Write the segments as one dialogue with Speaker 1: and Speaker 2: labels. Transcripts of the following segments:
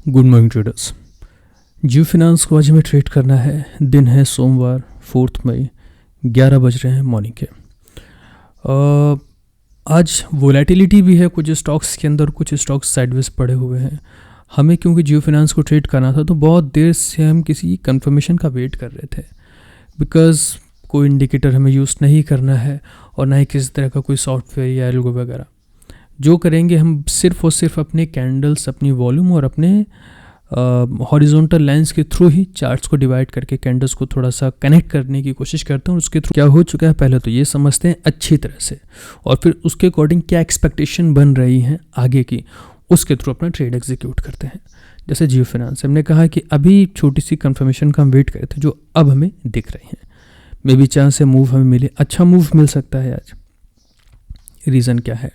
Speaker 1: Good morning traders. Jio finance को आज हमें ट्रेड करना है। दिन है सोमवार 4 मई, 11 बज रहे हैं मॉर्निंग के। आज वोलेटिलिटी भी है कुछ स्टॉक्स के अंदर, कुछ स्टॉक्स साइडवेज पड़े हुए हैं। हमें क्योंकि जियो फिनांस को ट्रेड करना था तो बहुत देर से हम किसी कंफर्मेशन का वेट कर रहे थे, बिकॉज कोई इंडिकेटर हमें यूज़ नहीं करना है और ना ही किसी तरह का कोई सॉफ्टवेयर या एल्गो वगैरह। जो करेंगे हम सिर्फ और सिर्फ अपने कैंडल्स, अपनी वॉल्यूम और अपने हॉरिजॉन्टल लाइंस के थ्रू ही चार्ट्स को डिवाइड करके कैंडल्स को थोड़ा सा कनेक्ट करने की कोशिश करते हैं। और उसके थ्रू क्या हो चुका है पहले तो ये समझते हैं अच्छी तरह से, और फिर उसके अकॉर्डिंग क्या एक्सपेक्टेशन बन रही हैं आगे की, उसके थ्रू अपना ट्रेड एग्जीक्यूट करते हैं। जैसे जियो फिनांस हमने कहा कि अभी छोटी सी कंफर्मेशन का हम वेट करे थे, जो अब हमें दिख रही हैं। मे बी चांस से मूव हमें मिले, अच्छा मूव मिल सकता है आज। रीज़न क्या है,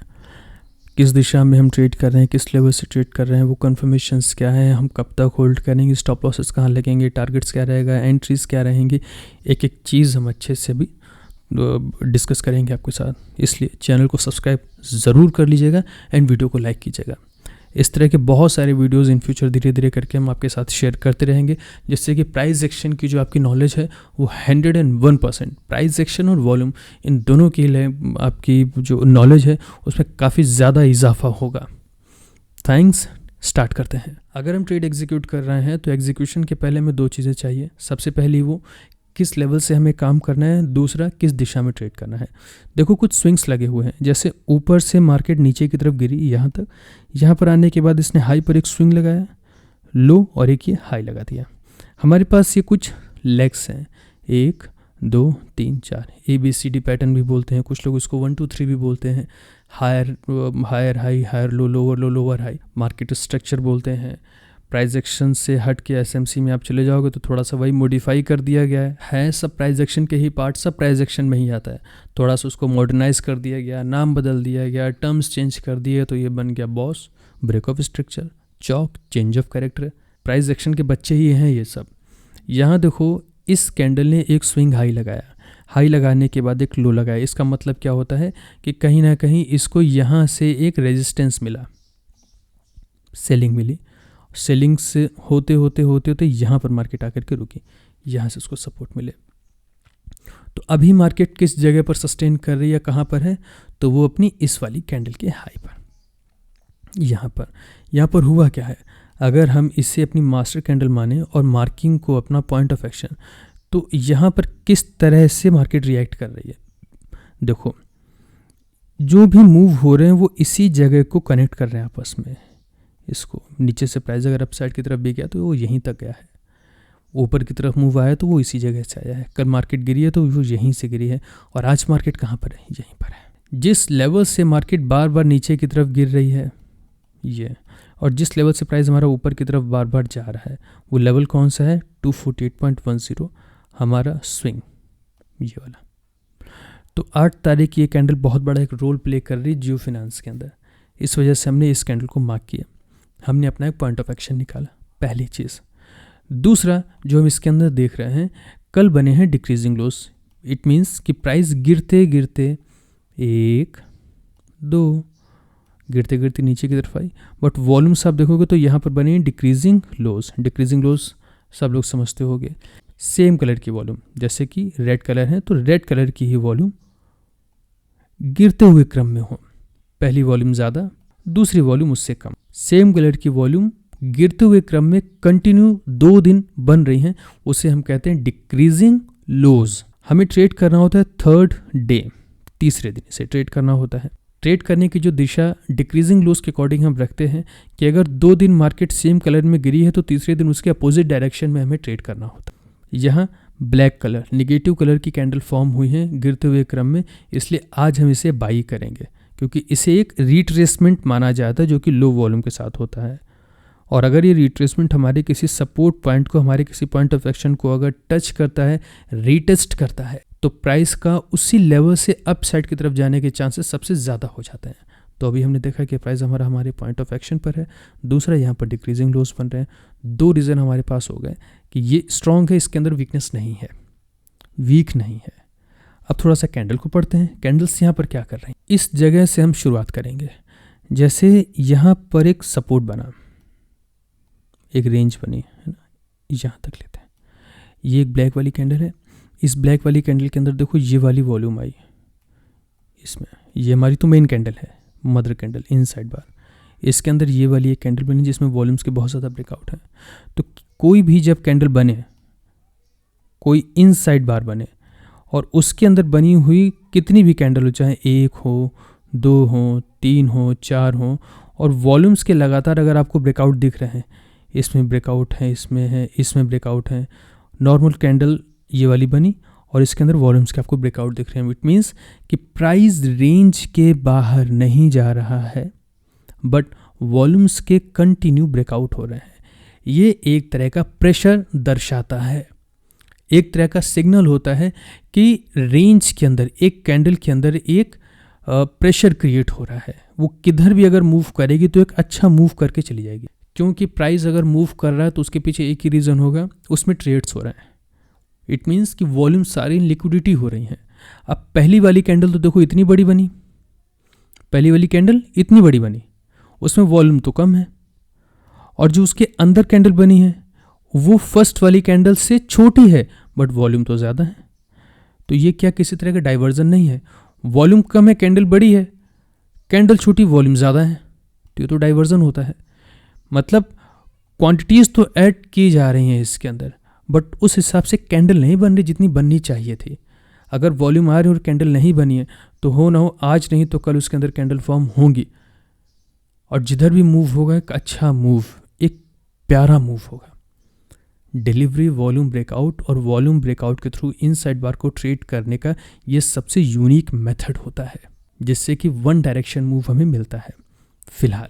Speaker 1: किस दिशा में हम ट्रेड कर रहे हैं, किस लेवल से ट्रेड कर रहे हैं, वो कन्फर्मेशंस क्या है, हम कब तक होल्ड करेंगे, स्टॉप लॉसेस कहाँ लगेंगे, टारगेट्स क्या रहेगा, एंट्रीज क्या रहेंगी, एक एक चीज़ हम अच्छे से भी डिस्कस करेंगे आपके साथ। इसलिए चैनल को सब्सक्राइब ज़रूर कर लीजिएगा एंड वीडियो को लाइक कीजिएगा। इस तरह के बहुत सारे वीडियोस इन फ्यूचर धीरे धीरे करके हम आपके साथ शेयर करते रहेंगे, जिससे कि प्राइस एक्शन की जो आपकी नॉलेज है वो 101%, प्राइस एक्शन और वॉल्यूम इन दोनों के लिए आपकी जो नॉलेज है उसमें काफ़ी ज़्यादा इजाफा होगा। थैंक्स। स्टार्ट करते हैं। अगर हम ट्रेड एग्जीक्यूट कर रहे हैं तो एग्जीक्यूशन के पहले हमें दो चीज़ें चाहिए। सबसे पहली वो किस लेवल से हमें काम करना है, दूसरा किस दिशा में ट्रेड करना है। देखो कुछ स्विंग्स लगे हुए हैं, जैसे ऊपर से मार्केट नीचे की तरफ गिरी यहाँ तक, यहाँ पर आने के बाद इसने हाई पर एक स्विंग लगाया, लो और एक ये हाई लगा दिया। हमारे पास ये कुछ लेग्स हैं, 1 2 3 4, ABCD पैटर्न भी बोलते हैं, कुछ लोग इसको 1 2 3 भी बोलते हैं। Higher higher high, higher low, lower low, lower high, market structure बोलते हैं। प्राइस एक्शन से हट के SMC में आप चले जाओगे तो थोड़ा सा वही मॉडिफाई कर दिया गया है सब प्राइस एक्शन के ही पार्ट, सब प्राइस एक्शन में ही आता है। थोड़ा सा उसको मॉडर्नाइज कर दिया गया, नाम बदल दिया गया, टर्म्स चेंज कर दिए, तो ये बन गया बॉस, ब्रेक ऑफ स्ट्रक्चर, चौक, change of character. Price action के बच्चे ही हैं ये सब। यहाँ देखो इस कैंडल ने एक स्विंग हाई लगाया, हाई लगाने के बाद एक लो लगाया। इसका मतलब क्या होता है कि कहीं ना कहीं इसको यहाँ से एक रेजिस्टेंस मिला, सेलिंग मिली, सेलिंग से होते होते होते होते यहाँ पर मार्केट आकर के रुकी, यहाँ से उसको सपोर्ट मिले। तो अभी मार्केट किस जगह पर सस्टेन कर रही है, कहाँ पर है, तो वो अपनी इस वाली कैंडल के हाई पर, यहाँ पर हुआ क्या है। अगर हम इसे अपनी मास्टर कैंडल माने और मार्किंग को अपना पॉइंट ऑफ एक्शन, तो यहाँ पर किस तरह से मार्केट रिएक्ट कर रही है। देखो जो भी मूव हो रहे हैं वो इसी जगह को कनेक्ट कर रहे हैं आपस में। इसको नीचे से प्राइस अगर अपसाइड की तरफ भी गया तो वो यहीं तक गया है, ऊपर की तरफ मूव आया तो वो इसी जगह से आया है। कल मार्केट गिरी है तो वो यहीं से गिरी है, और आज मार्केट कहाँ पर है, यहीं पर है। जिस लेवल से मार्केट बार बार नीचे की तरफ गिर रही है ये, और जिस लेवल से प्राइस हमारा ऊपर की तरफ बार बार जा रहा है, वो लेवल कौन सा है, 248.10 हमारा स्विंग, ये वाला। तो 8 तारीख ये कैंडल बहुत बड़ा एक रोल प्ले कर रही है जियो फिनांस के अंदर। इस वजह से हमने इस कैंडल को मार्क किया, हमने अपना एक पॉइंट ऑफ एक्शन निकाला, पहली चीज़। दूसरा जो हम इसके अंदर देख रहे हैं, कल बने हैं डिक्रीजिंग लोस। इट मीन्स कि प्राइस गिरते गिरते 1 2 गिरते गिरते नीचे की तरफ आई, बट वॉल्यूम्स आप देखोगे तो यहाँ पर बने हैं डिक्रीजिंग लोस। डिक्रीजिंग लोस सब लोग समझते होंगे, सेम कलर की वॉल्यूम, जैसे कि रेड कलर है तो रेड कलर की ही वॉल्यूम गिरते हुए क्रम में हो। पहली वॉल्यूम ज़्यादा, दूसरी वॉल्यूम उससे कम, सेम कलर की वॉल्यूम गिरते हुए क्रम में कंटिन्यू 2 दिन बन रही हैं, उसे हम कहते हैं डिक्रीजिंग लोज। हमें ट्रेड करना होता है 3rd डे, तीसरे दिन से ट्रेड करना होता है। ट्रेड करने की जो दिशा डिक्रीजिंग लोज के अकॉर्डिंग हम रखते हैं कि अगर 2 दिन मार्केट सेम कलर में गिरी है तो तीसरे दिन उसके अपोजिट डायरेक्शन में हमें ट्रेड करना होता है। यहाँ ब्लैक कलर, निगेटिव कलर की कैंडल फॉर्म हुई है गिरते हुए क्रम में, इसलिए आज हम इसे बाई करेंगे, क्योंकि इसे एक रिट्रेसमेंट माना जाता है जो कि लो वॉल्यूम के साथ होता है। और अगर ये रिट्रेसमेंट हमारे किसी सपोर्ट पॉइंट को, हमारे किसी पॉइंट ऑफ एक्शन को अगर टच करता है, रीटेस्ट करता है, तो प्राइस का उसी लेवल से अप साइड की तरफ जाने के चांसेस सबसे ज़्यादा हो जाते हैं। तो अभी हमने देखा कि प्राइस हमारे पॉइंट ऑफ एक्शन पर है, दूसरा यहाँ पर डिक्रीजिंग लोस बन रहे हैं। 2 रीज़न हमारे पास हो गए कि ये स्ट्रॉन्ग है, इसके अंदर वीकनेस नहीं है, वीक नहीं है। अब थोड़ा सा कैंडल को पढ़ते हैं, कैंडल्स यहाँ पर क्या कर रहे हैं। इस जगह से हम शुरुआत करेंगे, जैसे यहाँ पर एक सपोर्ट बना, एक रेंज बनी है ना, यहाँ तक लेते हैं। ये एक ब्लैक वाली कैंडल है, इस ब्लैक वाली कैंडल के अंदर देखो ये वाली वॉल्यूम आई इसमें, ये हमारी तो मेन कैंडल है, मदर कैंडल इनसाइड बार। इसके अंदर ये वाली एक कैंडल बनी जिसमें वॉल्यूम्स के बहुत ज़्यादा ब्रेकआउट है। तो कोई भी जब कैंडल बने, कोई इनसाइड बार बने और उसके अंदर बनी हुई कितनी भी कैंडल हो, चाहे 1 हो, 2 हो, 3 हो, 4 हो, और वॉल्यूम्स के लगातार अगर आपको ब्रेकआउट दिख रहे हैं, इसमें ब्रेकआउट है, इसमें है, इसमें ब्रेकआउट है, नॉर्मल कैंडल ये वाली बनी और इसके अंदर वॉल्यूम्स के आपको ब्रेकआउट दिख रहे हैं, इट मीन्स कि प्राइस रेंज के बाहर नहीं जा रहा है बट वॉल्यूम्स के कंटिन्यू ब्रेकआउट हो रहे हैं। ये एक तरह का प्रेशर दर्शाता है, एक तरह का सिग्नल होता है कि रेंज के अंदर, एक कैंडल के अंदर एक प्रेशर क्रिएट हो रहा है। वो किधर भी अगर मूव करेगी तो एक अच्छा मूव करके चली जाएगी, क्योंकि प्राइस अगर मूव कर रहा है तो उसके पीछे एक ही रीज़न होगा, उसमें ट्रेड्स हो रहे हैं। इट मीन्स कि वॉल्यूम सारी लिक्विडिटी हो रही हैं। अब पहली वाली कैंडल तो देखो इतनी बड़ी बनी, पहली वाली कैंडल इतनी बड़ी बनी, उसमें वॉल्यूम तो कम है, और जो उसके अंदर कैंडल बनी है वो फर्स्ट वाली कैंडल से छोटी है बट वॉल्यूम तो ज़्यादा है। तो ये क्या किसी तरह का डाइवर्जन नहीं है, वॉल्यूम कम है, कैंडल बड़ी है, कैंडल छोटी, वॉल्यूम ज़्यादा है, तो ये तो डाइवर्जन होता है। मतलब क्वांटिटीज़ तो ऐड की जा रही हैं इसके अंदर, बट उस हिसाब से कैंडल नहीं बन रही जितनी बननी चाहिए थी। अगर वॉल्यूम आ रही है और कैंडल नहीं बनी है तो हो ना हो आज नहीं तो कल उसके अंदर कैंडल फॉर्म होंगी, और जिधर भी मूव होगा एक अच्छा मूव, एक प्यारा मूव होगा। डिलीवरी, वॉल्यूम ब्रेकआउट और वॉल्यूम ब्रेकआउट के थ्रू इनसाइड बार को ट्रेड करने का ये सबसे यूनिक मेथड होता है, जिससे कि वन डायरेक्शन मूव हमें मिलता है। फिलहाल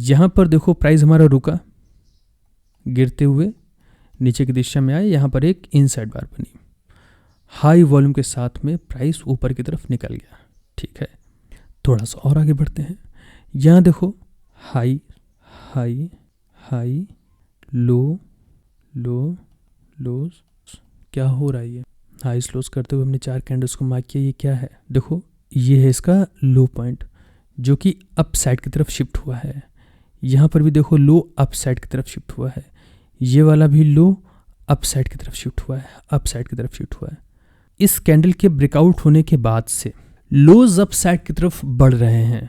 Speaker 1: यहाँ पर देखो प्राइस हमारा रुका, गिरते हुए नीचे की दिशा में आए, यहाँ पर एक इनसाइड बार बनी, हाई वॉल्यूम के साथ में प्राइस ऊपर की तरफ निकल गया। ठीक है, थोड़ा सा और आगे बढ़ते हैं। यहाँ देखो हाई हाई हाई, लो लो लोज, क्या हो रहा है ये, हाई स्लोज करते हुए हमने 4 कैंडल्स को मार्क किया। ये क्या है, देखो ये है इसका लो पॉइंट जो कि अप साइड की तरफ शिफ्ट हुआ है। यहाँ पर भी देखो लो अप साइड की तरफ शिफ्ट हुआ है, ये वाला भी लो अप साइड की तरफ शिफ्ट हुआ है, अप साइड की तरफ शिफ्ट हुआ है। इस कैंडल के ब्रेकआउट होने के बाद से लोज अप साइड की तरफ बढ़ रहे हैं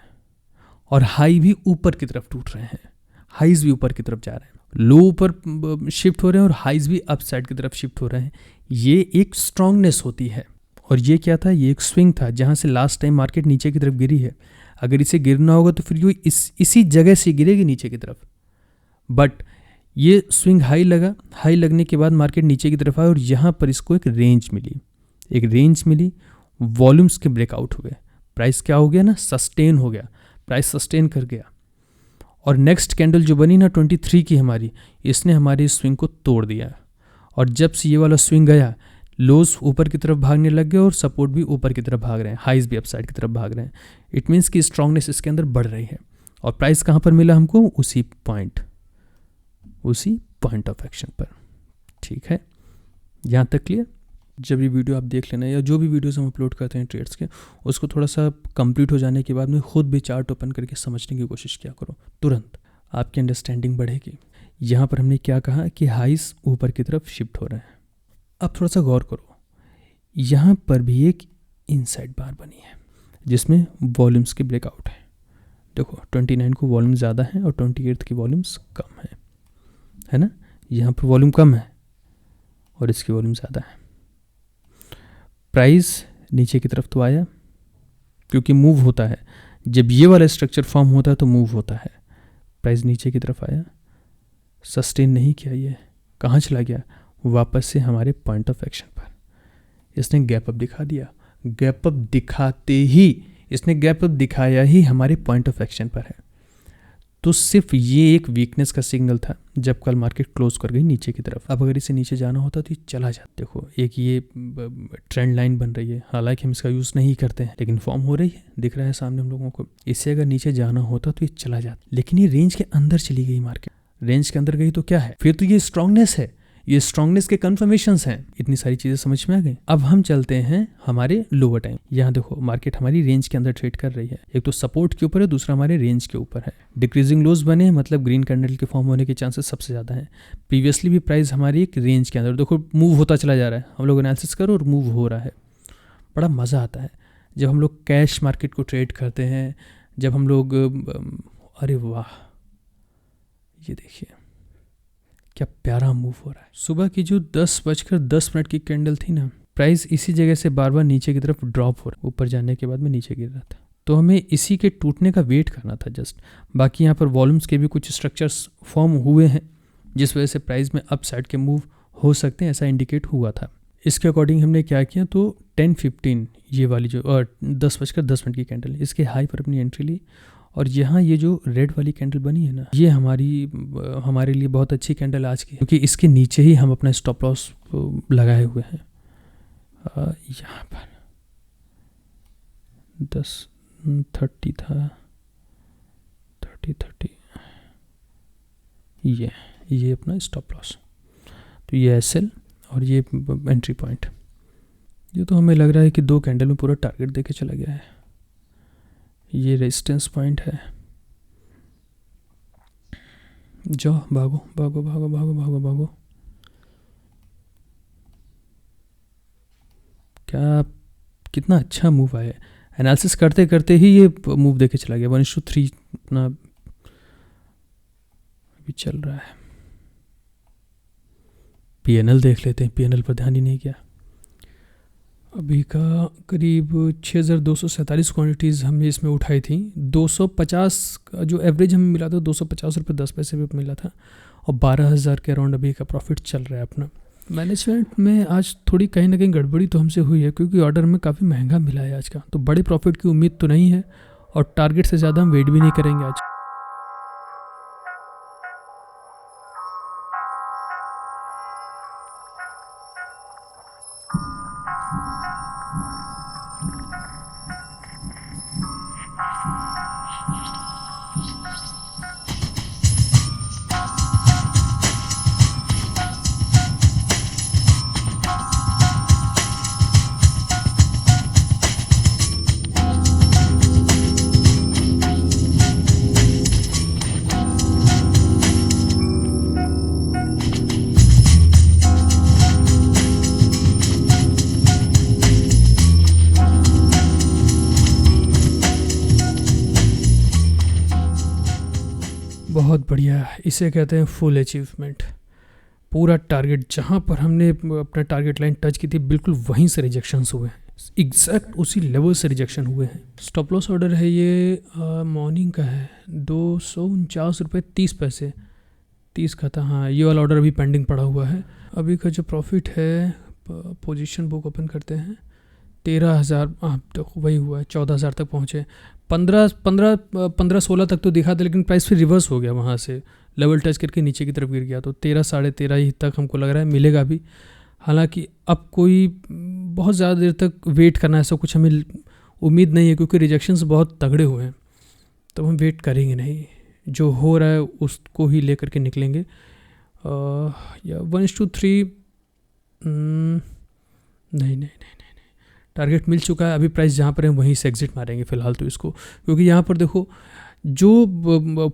Speaker 1: और हाई भी ऊपर की तरफ टूट रहे हैं, हाईज भी ऊपर की तरफ जा रहे हैं, लो ऊपर शिफ्ट हो रहे हैं और हाईज भी अप साइड की तरफ शिफ्ट हो रहे हैं। ये एक स्ट्रांगनेस होती है। और ये क्या था, ये एक स्विंग था जहाँ से लास्ट टाइम मार्केट नीचे की तरफ गिरी है। अगर इसे गिरना होगा तो फिर ये इसी जगह से गिरेगी नीचे की तरफ, बट ये स्विंग हाई लगा, हाई लगने के बाद मार्केट नीचे की तरफ आया और यहाँ पर इसको एक रेंज मिली, एक रेंज मिली, वॉल्यूम्स के ब्रेकआउट हुए, प्राइस क्या हो गया ना, सस्टेन हो गया, प्राइस सस्टेन कर गया। और नेक्स्ट कैंडल जो बनी ना 23 की हमारी, इसने हमारी स्विंग को तोड़ दिया। और जब से ये वाला स्विंग गया, लोज ऊपर की तरफ भागने लग गए और सपोर्ट भी ऊपर की तरफ भाग रहे हैं, हाइज भी अपसाइड की तरफ भाग रहे हैं। इट मीन्स कि स्ट्रांगनेस इसके अंदर बढ़ रही है। और प्राइस कहाँ पर मिला हमको, उसी पॉइंट ऑफ एक्शन पर। ठीक है, यहाँ तक क्लियर। जब ये वीडियो आप देख लेना या जो भी वीडियोस हम अपलोड करते हैं ट्रेड्स के, उसको थोड़ा सा कंप्लीट हो जाने के बाद में खुद भी चार्ट ओपन करके समझने की कोशिश किया करो, तुरंत आपकी अंडरस्टैंडिंग बढ़ेगी। यहाँ पर हमने क्या कहा कि हाइस ऊपर की तरफ शिफ्ट हो रहे हैं। अब थोड़ा सा गौर करो, यहाँ पर भी एक इनसाइड बार बनी है जिसमें वॉल्यूम्स के ब्रेकआउट है। देखो 29 को वॉल्यूम ज़्यादा है और 28 की वॉल्यूम्स कम है ना। यहाँ पर वॉल्यूम कम है और इसकी वॉल्यूम ज़्यादा है। प्राइस नीचे की तरफ तो आया क्योंकि मूव होता है, जब ये वाला स्ट्रक्चर फॉर्म होता है तो मूव होता है। प्राइस नीचे की तरफ आया, सस्टेन नहीं किया, ये कहाँ चला गया, वापस से हमारे पॉइंट ऑफ एक्शन पर। इसने गैप अप दिखा दिया, गैप अप दिखाते ही इसने गैप अप दिखाया ही हमारे पॉइंट ऑफ एक्शन पर है। तो सिर्फ ये एक वीकनेस का सिग्नल था जब कल मार्केट क्लोज कर गई नीचे की तरफ। अब अगर इसे नीचे जाना होता तो ये चला जाता। देखो एक ये ट्रेंड लाइन बन रही है, हालांकि हम इसका यूज़ नहीं करते हैं लेकिन फॉर्म हो रही है, दिख रहा है सामने हम लोगों को। इससे अगर नीचे जाना होता तो ये चला जाता, लेकिन ये रेंज के अंदर चली गई मार्केट। रेंज के अंदर गई तो क्या है, फिर तो ये स्ट्रांगनेस है, ये स्ट्रांगनेस के कंफर्मेशंस हैं। इतनी सारी चीज़ें समझ में आ गई। अब हम चलते हैं हमारे लोअर टाइम। यहाँ देखो मार्केट हमारी रेंज के अंदर ट्रेड कर रही है। एक तो सपोर्ट के ऊपर है, दूसरा हमारे रेंज के ऊपर है। डिक्रीजिंग लोज बने मतलब ग्रीन कैंडल के फॉर्म होने के चांसेस सबसे ज़्यादा हैं। प्रीवियसली भी प्राइस हमारी एक रेंज के अंदर देखो मूव होता चला जा रहा है। हम लोग एनालिसिस करो और मूव हो रहा है। बड़ा मज़ा आता है जब हम लोग कैश मार्केट को ट्रेड करते हैं, जब हम लोग अरे वाह, ये देखिए क्या प्यारा मूव हो रहा है। सुबह की जो 10:10 की कैंडल थी ना, प्राइस इसी जगह से बार बार नीचे की तरफ ड्रॉप हो रहा, ऊपर जाने के बाद में नीचे गिर रहा था। तो हमें इसी के टूटने का वेट करना था जस्ट। बाकी यहाँ पर वॉल्यूम्स के भी कुछ स्ट्रक्चर्स फॉर्म हुए हैं जिस वजह से प्राइस में अप साइड के मूव हो सकते हैं, ऐसा इंडिकेट हुआ था। इसके अकॉर्डिंग हमने क्या किया, तो 10:15 ये वाली जो 10:10 की कैंडल, इसके हाई पर अपनी एंट्री ली। और यहाँ ये जो रेड वाली कैंडल बनी है ना, ये हमारे लिए बहुत अच्छी कैंडल आज की, क्योंकि इसके नीचे ही हम अपना स्टॉप लॉस लगाए हुए हैं। यहाँ पर 10:30 था, 30 ये अपना स्टॉप लॉस। तो ये SL और ये एंट्री पॉइंट। ये तो हमें लग रहा है कि 2 कैंडल में पूरा टारगेट देके चला गया है। ये रेजिस्टेंस पॉइंट है। जाओ, भागो भागो भागो भागो भागो भागो। क्या कितना अच्छा मूव आया है। एनालिसिस करते करते ही ये मूव देके चला गया। 1:3 अपना अभी चल रहा है। PNL देख लेते हैं। PNL पर ध्यान ही नहीं किया। अभी का करीब 6247 क्वांटिटीज़ हमने इसमें उठाई थी। 250 का जो एवरेज हमें मिला था, 250 रुपये 10 पैसे पे मिला था। और 12,000 के अराउंड अभी का प्रॉफिट चल रहा है अपना। मैनेजमेंट में आज थोड़ी कहीं ना कहीं गड़बड़ी तो हमसे हुई है, क्योंकि ऑर्डर में काफ़ी महंगा मिला है आज का। तो बड़े प्रॉफिट की उम्मीद तो नहीं है, और टारगेट से ज़्यादा हम वेट भी नहीं करेंगे आज। बहुत बढ़िया, इसे कहते हैं फुल अचीवमेंट। पूरा टारगेट जहाँ पर हमने अपना टारगेट लाइन टच की थी, बिल्कुल वहीं से रिजेक्शंस हुए हैं। एग्जैक्ट उसी लेवल से रिजेक्शन हुए हैं। स्टॉप लॉस ऑर्डर है ये, मॉर्निंग का है, 249 रुपये 30 पैसे 30 का था। हाँ, ये वाला ऑर्डर अभी पेंडिंग पड़ा हुआ है। अभी का जो प्रॉफिट है, पोजीशन बुक ओपन करते हैं, 13,000 तो वही हुआ है, 14,000 तक पहुँचे। 15-16 तक तो दिखा था, लेकिन प्राइस फिर रिवर्स हो गया, वहाँ से लेवल टच करके नीचे की तरफ गिर गया। तो 13 साढ़े 13 ही तक हमको लग रहा है मिलेगा भी। हालांकि अब कोई बहुत ज़्यादा देर तक वेट करना ऐसा कुछ हमें उम्मीद नहीं है, क्योंकि रिजेक्शंस बहुत तगड़े हुए हैं। तो हम वेट करेंगे नहीं, जो हो रहा है उसको ही लेकर के निकलेंगे। या 1:3 नहीं, टारगेट मिल चुका है। अभी प्राइस जहाँ पर है वहीं से एग्जिट मारेंगे फ़िलहाल तो इसको, क्योंकि यहाँ पर देखो जो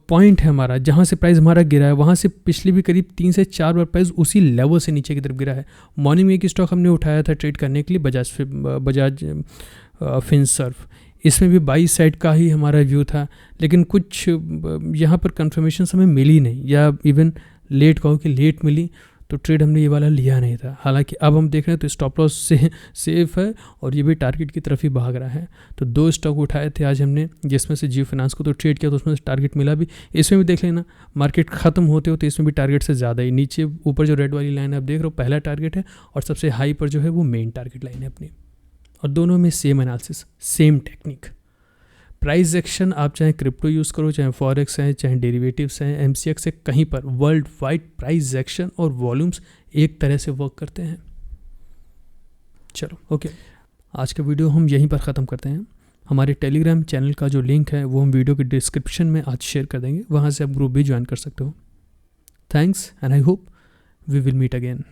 Speaker 1: पॉइंट है हमारा, जहाँ से प्राइस हमारा गिरा है, वहाँ से पिछली भी करीब 3 से 4 बार प्राइस उसी लेवल से नीचे की तरफ गिरा है। मॉर्निंग में एक स्टॉक हमने उठाया था ट्रेड करने के लिए, बजाज फिनसर्व। इसमें भी बाई साइड का ही हमारा व्यू था, लेकिन कुछ यहाँ पर कंफर्मेशन हमें मिली नहीं, या इवन लेट कहो कि लेट मिली, तो ट्रेड हमने ये वाला लिया नहीं था। हालांकि अब हम देख रहे हैं तो स्टॉप लॉस से सेफ है, और ये भी टारगेट की तरफ ही भाग रहा है। तो 2 स्टॉक उठाए थे आज हमने, जिसमें से जियो फाइनेंस को तो ट्रेड किया, तो उसमें से टारगेट मिला भी। इसमें भी देख लेना, मार्केट ख़त्म होते होते इसमें भी टारगेट से ज़्यादा ही नीचे ऊपर जो रेड वाली लाइन है आप देख रहे हो, पहला टारगेट है, और सबसे हाई पर जो है वो मेन टारगेट लाइन है अपनी। और दोनों में same analysis, same technique. Price action आप चाहे क्रिप्टो यूज़ करो, चाहे फॉरेक्स हैं, चाहे डेरिवेटिव्स हैं, MCX से, कहीं पर वर्ल्ड वाइड प्राइस एक्शन और वॉल्यूम्स एक तरह से वर्क करते हैं। चलो ओके, आज का वीडियो हम यहीं पर ख़त्म करते हैं। हमारे टेलीग्राम चैनल का जो लिंक है वो हम वीडियो के डिस्क्रिप्शन में आज शेयर कर देंगे, वहाँ से आप ग्रुप भी ज्वाइन कर सकते हो। Thanks and I hope we will meet again.